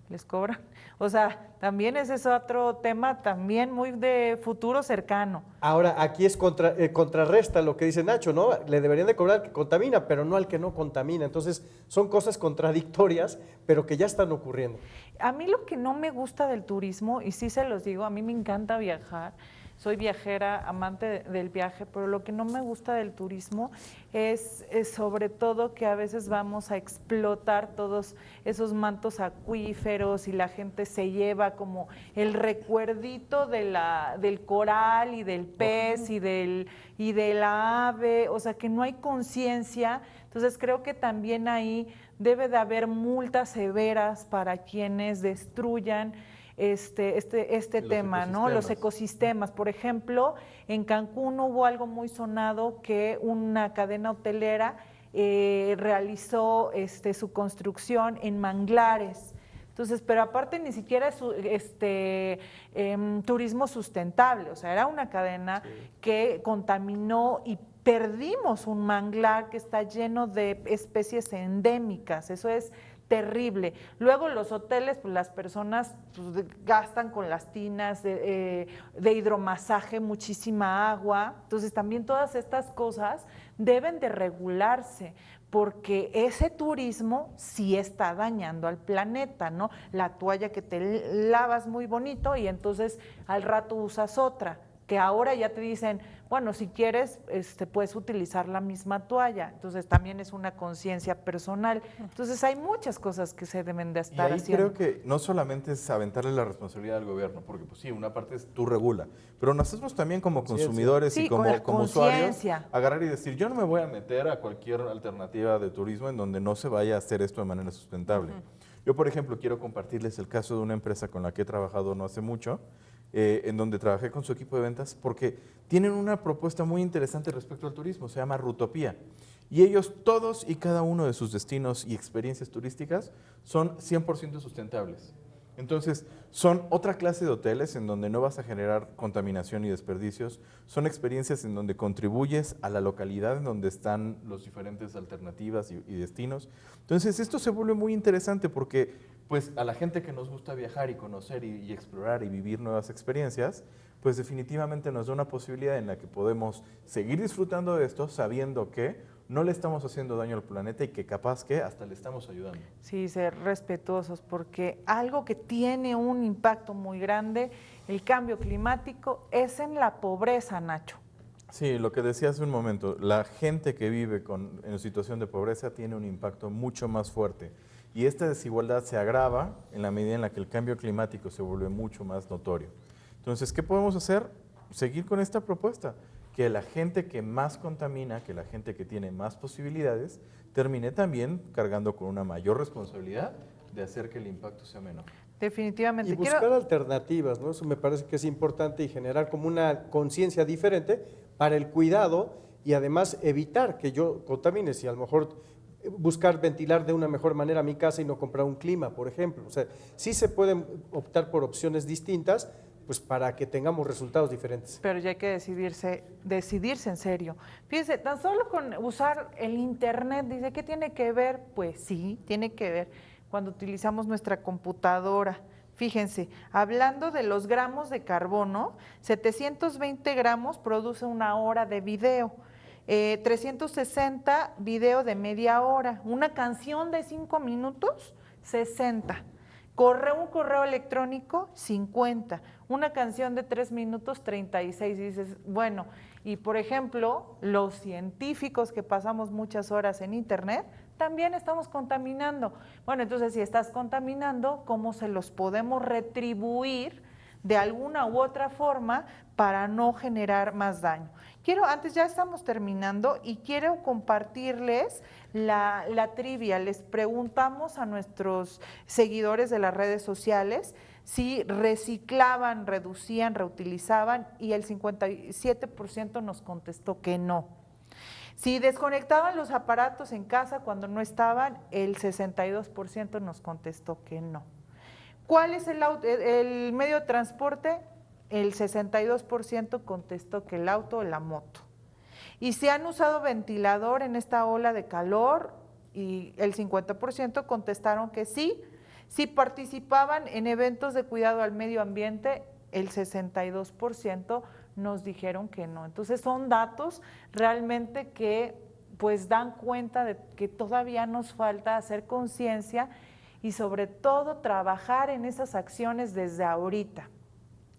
Les cobran. O sea, también ese es otro tema también muy de futuro cercano. Ahora, aquí es contrarresta lo que dice Nacho, ¿no? Le deberían de cobrar al que contamina, pero no al que no contamina. Entonces, son cosas contradictorias, pero que ya están ocurriendo. A mí lo que no me gusta del turismo, y sí se los digo, a mí me encanta viajar, soy viajera, amante del viaje, pero lo que no me gusta del turismo es sobre todo que a veces vamos a explotar todos esos mantos acuíferos y la gente se lleva como el recuerdito del coral y del pez y de la ave, o sea que no hay conciencia. Entonces creo que también ahí debe de haber multas severas para quienes destruyan este tema, ¿no? Los ecosistemas. Por ejemplo, en Cancún hubo algo muy sonado que una cadena hotelera realizó su construcción en manglares. Entonces, pero aparte ni siquiera es turismo sustentable, o sea, era una cadena que contaminó y perdimos un manglar que está lleno de especies endémicas, eso es terrible. Luego los hoteles, pues las personas pues, gastan con las tinas de hidromasaje muchísima agua, entonces también todas estas cosas deben de regularse, porque ese turismo sí está dañando al planeta, ¿no? La toalla que te lavas muy bonito y entonces al rato usas otra, que ahora ya te dicen, bueno, si quieres, puedes utilizar la misma toalla. Entonces también es una conciencia personal. Entonces hay muchas cosas que se deben de estar y ahí haciendo. creo que no solamente es aventarle la responsabilidad al gobierno, porque pues sí, una parte es tú regula, pero nosotros también como consumidores Sí, y con la como usuarios, conciencia. agarrar y decir, yo no me voy a meter a cualquier alternativa de turismo en donde no se vaya a hacer esto de manera sustentable. Yo, por ejemplo, quiero compartirles el caso de una empresa con la que he trabajado no hace mucho, en donde trabajé con su equipo de ventas, porque tienen una propuesta muy interesante respecto al turismo, se llama Rutopía. Y ellos, todos y cada uno de sus destinos y experiencias turísticas son 100% sustentables. Entonces, son otra clase de hoteles en donde no vas a generar contaminación y desperdicios, son experiencias en donde contribuyes a la localidad en donde están las diferentes alternativas y destinos. Entonces, esto se vuelve muy interesante porque pues, a la gente que nos gusta viajar y conocer y explorar y vivir nuevas experiencias, pues definitivamente nos da una posibilidad en la que podemos seguir disfrutando de esto sabiendo que no le estamos haciendo daño al planeta y que capaz que hasta le estamos ayudando. Sí, ser respetuosos, porque algo que tiene un impacto muy grande, el cambio climático, es en la pobreza, Nacho. Sí, lo que decía hace un momento, la gente que vive en situación de pobreza tiene un impacto mucho más fuerte y esta desigualdad se agrava en la medida en la que el cambio climático se vuelve mucho más notorio. Entonces, ¿qué podemos hacer? Seguir con esta propuesta, que la gente que más contamina, que la gente que tiene más posibilidades, termine también cargando con una mayor responsabilidad de hacer que el impacto sea menor. Definitivamente. Y buscar alternativas, ¿no? Eso me parece que es importante y generar como una conciencia diferente para el cuidado y además evitar que yo contamine, si a lo mejor buscar ventilar de una mejor manera mi casa y no comprar un clima, por ejemplo. O sea, sí se pueden optar por opciones distintas, pues para que tengamos resultados diferentes. Pero ya hay que decidirse en serio. Fíjense, tan solo con usar el internet, dice, ¿qué tiene que ver? Pues sí, tiene que ver cuando utilizamos nuestra computadora. Fíjense, hablando de los gramos de carbono, 720 gramos produce una hora de video, 360 video de media hora, una canción de 5 minutos, 60. Un correo electrónico, 50. Una canción de 3 minutos, 36. Y dices, bueno, y por ejemplo, los científicos que pasamos muchas horas en internet, también estamos contaminando. Bueno, entonces si estás contaminando, ¿cómo se los podemos retribuir de alguna u otra forma para no generar más daño? Antes ya estamos terminando y quiero compartirles la trivia. Les preguntamos a nuestros seguidores de las redes sociales si reciclaban, reducían, reutilizaban y el 57% nos contestó que no. Si desconectaban los aparatos en casa cuando no estaban, el 62% nos contestó que no. ¿Cuál es el medio de transporte? El 62% contestó que el auto o la moto. Y si han usado ventilador en esta ola de calor, y el 50% contestaron que sí. Si participaban en eventos de cuidado al medio ambiente, el 62% nos dijeron que no. Entonces son datos realmente que pues dan cuenta de que todavía nos falta hacer conciencia y sobre todo trabajar en esas acciones desde ahorita.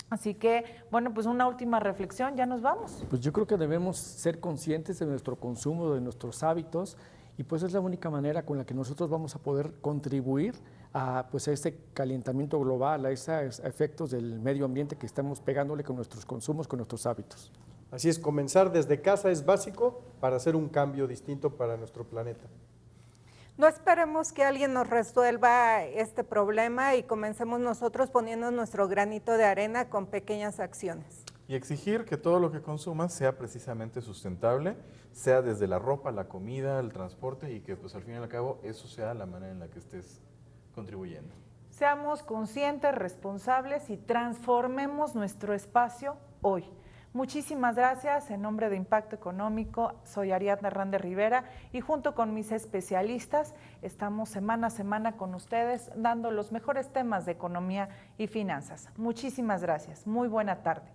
Así que, bueno, pues una última reflexión, ya nos vamos. Pues yo creo que debemos ser conscientes de nuestro consumo, de nuestros hábitos, y pues es la única manera con la que nosotros vamos a poder contribuir a, pues, a este calentamiento global, a esos efectos del medio ambiente que estamos pegándole con nuestros consumos, con nuestros hábitos. Así es, comenzar desde casa es básico para hacer un cambio distinto para nuestro planeta. No esperemos que alguien nos resuelva este problema y comencemos nosotros poniendo nuestro granito de arena con pequeñas acciones. Y exigir que todo lo que consumas sea precisamente sustentable, sea desde la ropa, la comida, el transporte y que pues al fin y al cabo eso sea la manera en la que estés contribuyendo. Seamos conscientes, responsables y transformemos nuestro espacio hoy. Muchísimas gracias. En nombre de Impacto Económico, soy Ariadna Hernández Rivera y junto con mis especialistas estamos semana a semana con ustedes dando los mejores temas de economía y finanzas. Muchísimas gracias. Muy buena tarde.